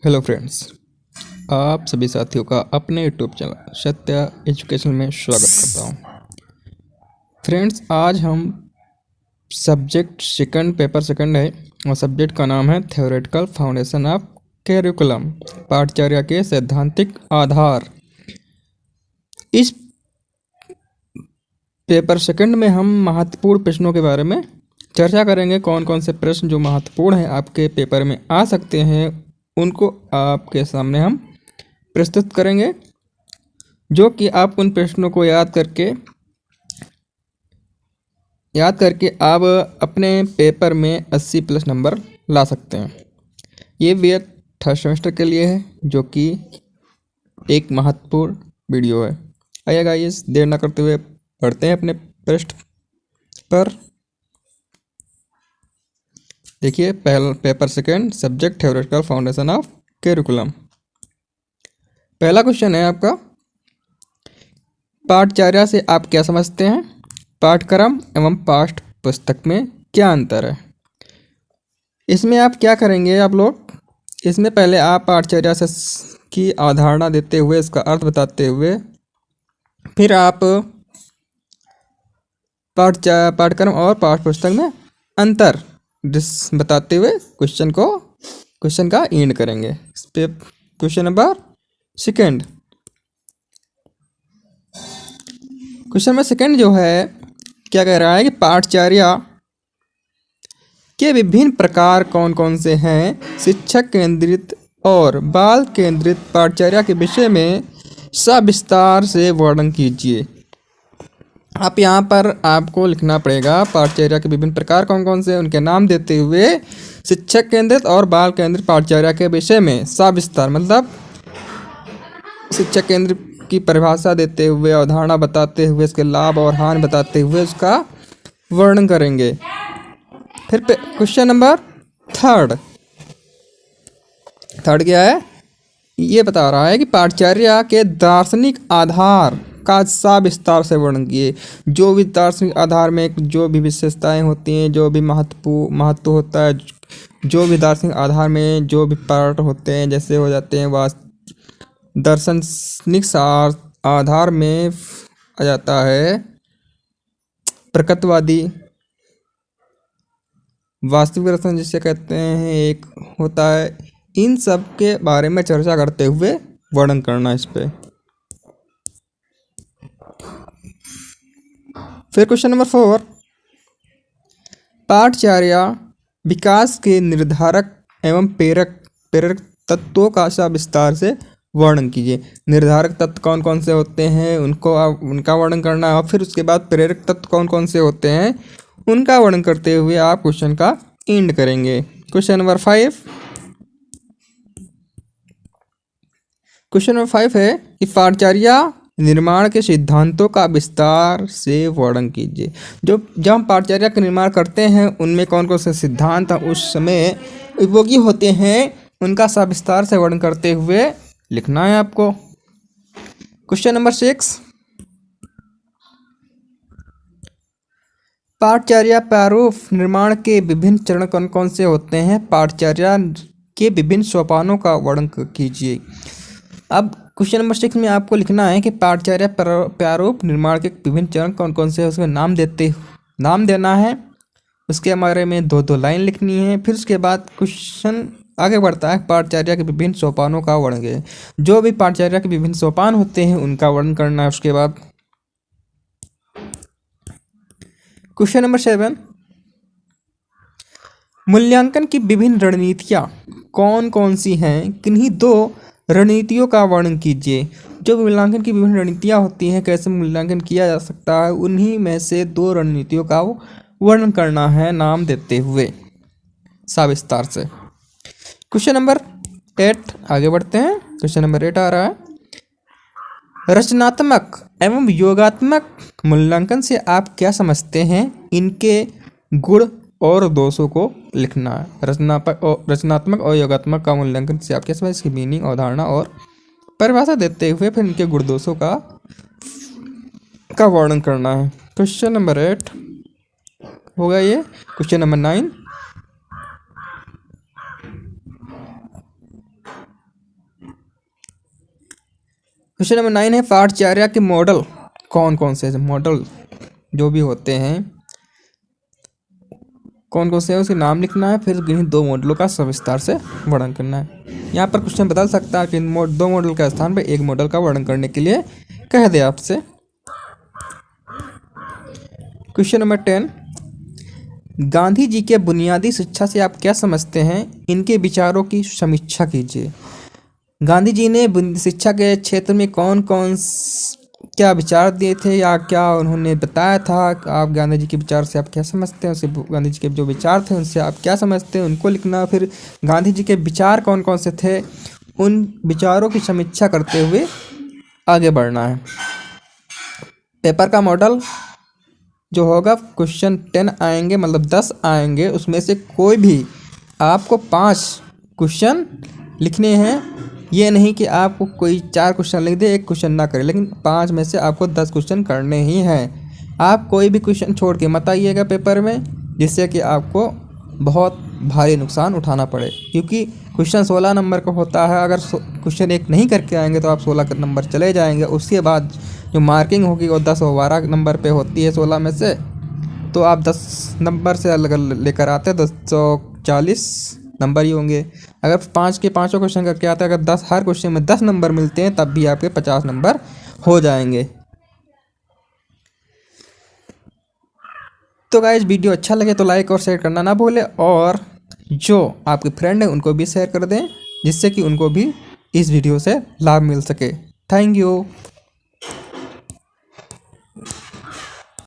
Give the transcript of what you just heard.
Hello friends, आप सभी साथियों का अपने यूट्यूब चैनल सत्या एजुकेशन में स्वागत करता हूं। फ्रेंड्स, आज हम सब्जेक्ट सेकंड पेपर सेकंड है और सब्जेक्ट का नाम है थ्योरेटिकल फाउंडेशन ऑफ कैरिकुलम, पाठचर्या के सैद्धांतिक आधार। इस पेपर सेकंड में हम महत्वपूर्ण प्रश्नों के बारे में चर्चा करेंगे। कौन कौन से प्रश्न जो महत्वपूर्ण हैं आपके पेपर में आ सकते हैं उनको आपके सामने हम प्रस्तुत करेंगे, जो कि आप उन प्रश्नों को याद करके आप अपने पेपर में 80 प्लस नंबर ला सकते हैं। ये वीएड थर्ड सेमेस्टर के लिए है, जो कि एक महत्वपूर्ण वीडियो है। आइए गाइस, देर न करते हुए पढ़ते हैं अपने पृष्ठ पर। देखिए, पहला paper second subject theoretical foundation of curriculum. पहला क्वेश्चन है आपका, पाठचर्या से आप क्या समझते हैं? पाठ्यक्रम एवं पाठ्य पुस्तक में क्या अंतर है? इसमें आप क्या करेंगे आप लोग, इसमें पहले आप पाठचर्या से की अवधारणा देते हुए, इसका अर्थ बताते हुए, फिर आप पाठ्यक्रम और पाठ्य पुस्तक में अंतर बताते हुए क्वेश्चन का एंड करेंगे। इस पे question number second. Question number second जो है, क्या कह रहा है कि पाठचर्या के विभिन्न प्रकार कौन कौन से हैं? शिक्षक केंद्रित और बाल केंद्रित पाठचर्या के विषय में सविस्तार से वर्णन कीजिए। आप यहाँ पर आपको लिखना पड़ेगा पाठचर्या के विभिन्न प्रकार कौन कौन से, उनके नाम देते हुए शिक्षक केंद्रित और बाल केंद्रित पाठचर्या के विषय में सविस्तार, मतलब शिक्षक केंद्र की परिभाषा देते हुए, अवधारणा बताते हुए, इसके लाभ और हानि बताते हुए उसका वर्णन करेंगे। फिर क्वेश्चन नंबर थर्ड क्या है? ये बता रहा है कि पाठचर्या के दार्शनिक आधार का सविस्तार से वर्णन किए। जो भी दार्शनिक आधार में जो भी विशेषताएं होती हैं, जो भी महत्व होता है, जो भी दार्शनिक आधार में जो भी पार्ट होते हैं, जैसे हो जाते हैं दार्शनिक आधार में आ जाता है प्रकृतवादी, वास्तविक दर्शन जिसे कहते हैं एक होता है। इन सब के बारे में चर्चा करते हुए वर्णन करना इस पे। फिर क्वेश्चन नंबर 4, पाठचर्या विकास के निर्धारक एवं प्रेरक तत्वों का सविस्तार से वर्णन कीजिए। निर्धारक तत्व कौन कौन से होते हैं उनका वर्णन करना है, और फिर उसके बाद प्रेरक तत्व कौन कौन से होते हैं उनका वर्णन करते हुए आप क्वेश्चन का एंड करेंगे। Question number 5। क्वेश्चन नंबर 5 है कि पाठचर्या निर्माण के सिद्धांतों का विस्तार से वर्णन कीजिए। जब हम पाठचर्या का निर्माण करते हैं उनमें कौन कौन से सिद्धांत उस समय उपयोगी होते हैं उनका सविस्तार से वर्णन करते हुए लिखना है आपको। क्वेश्चन नंबर 6, पाठचर्या प्रारूप निर्माण के विभिन्न चरण कौन कौन से होते हैं? पाठचर्या के विभिन्न सोपानों का वर्णन कीजिए। अब क्वेश्चन नंबर 6 में आपको लिखना है कि पाठचर्या प्रारूप निर्माण के विभिन्न चरण कौन कौन से हैं, उसमें नाम देना है। उसके बारे में 2-2 लाइन लिखनी है। फिर उसके बाद क्वेश्चन आगे बढ़ता है, पाठचर्या के विभिन्न सोपानों का वर्णन। जो भी पाठचर्या के विभिन्न सोपान होते हैं उनका वर्णन करना है। उसके बाद क्वेश्चन नंबर 7, मूल्यांकन की विभिन्न रणनीतियाँ कौन कौन सी हैं? किन्हीं 2 रणनीतियों का वर्णन कीजिए। जो मूल्यांकन की विभिन्न रणनीतियाँ होती हैं, कैसे मूल्यांकन किया जा सकता है, उन्हीं में से 2 रणनीतियों का वर्णन करना है नाम देते हुए सविस्तार से। क्वेश्चन नंबर 8 आगे बढ़ते हैं। क्वेश्चन नंबर 8 आ रहा है, रचनात्मक एवं योगात्मक मूल्यांकन से आप क्या समझते हैं? इनके गुण और दोषों को लिखना है। रचनात्मक और योगात्मक का मूल्यांकन से आप क्या समझते हैं? इसकी मीनिंग, अवधारणा और परिभाषा देते हुए फिर इनके गुण दोषों का वर्णन करना है। क्वेश्चन नंबर 8 होगा ये। क्वेश्चन नंबर 9, क्वेश्चन नंबर 9 है पाठचर्या के मॉडल कौन कौन से मॉडल जो भी होते हैं कौन कौन से हैं उसके नाम लिखना है, फिर इन्हीं दो मॉडलों का सविस्तार से वर्णन करना है। यहाँ पर क्वेश्चन बदल सकता है कि दो मॉडल के स्थान पर एक मॉडल का वर्णन करने के लिए कह दे आपसे। क्वेश्चन नंबर 10, गांधी जी के बुनियादी शिक्षा से आप क्या समझते हैं, इनके विचारों की समीक्षा कीजिए। गांधी जी ने शिक्षा के क्षेत्र में कौन कौन क्या विचार दिए थे या क्या उन्होंने बताया था, आप गांधी जी के विचार से आप क्या समझते हैं, उसे गांधी जी के जो विचार थे उनसे आप क्या समझते हैं उनको लिखना। फिर गांधी जी के विचार कौन कौन से थे, उन विचारों की समीक्षा करते हुए आगे बढ़ना है। पेपर का मॉडल जो होगा क्वेश्चन 10 आएंगे, मतलब 10 आएंगे, उसमें से कोई भी आपको 5 क्वेश्चन लिखने हैं। ये नहीं कि आपको कोई 4 क्वेश्चन लिख दे, एक क्वेश्चन ना करे, लेकिन 5 में से आपको 10 क्वेश्चन करने ही हैं। आप कोई भी क्वेश्चन छोड़ के मत आइएगा पेपर में, जिससे कि आपको बहुत भारी नुकसान उठाना पड़े, क्योंकि क्वेश्चन 16 नंबर का होता है। अगर क्वेश्चन 1 नहीं करके आएंगे तो आप 16 नंबर चले जाएंगे। उसके बाद जो मार्किंग होगी वो 10 और 12 नंबर पे होती है 16 में से, तो आप 10 नंबर से अलग लेकर आते हैं 240 नंबर ही होंगे। अगर 5 के 5 क्वेश्चन करके आते हैं, अगर 10 हर क्वेश्चन में 10 नंबर मिलते हैं, तब भी आपके 50 नंबर हो जाएंगे। तो गाइस वीडियो अच्छा लगे तो लाइक और शेयर करना ना भूलें, और जो आपके फ्रेंड हैं उनको भी शेयर कर दें, जिससे कि उनको भी इस वीडियो से लाभ मिल सके। Thank you.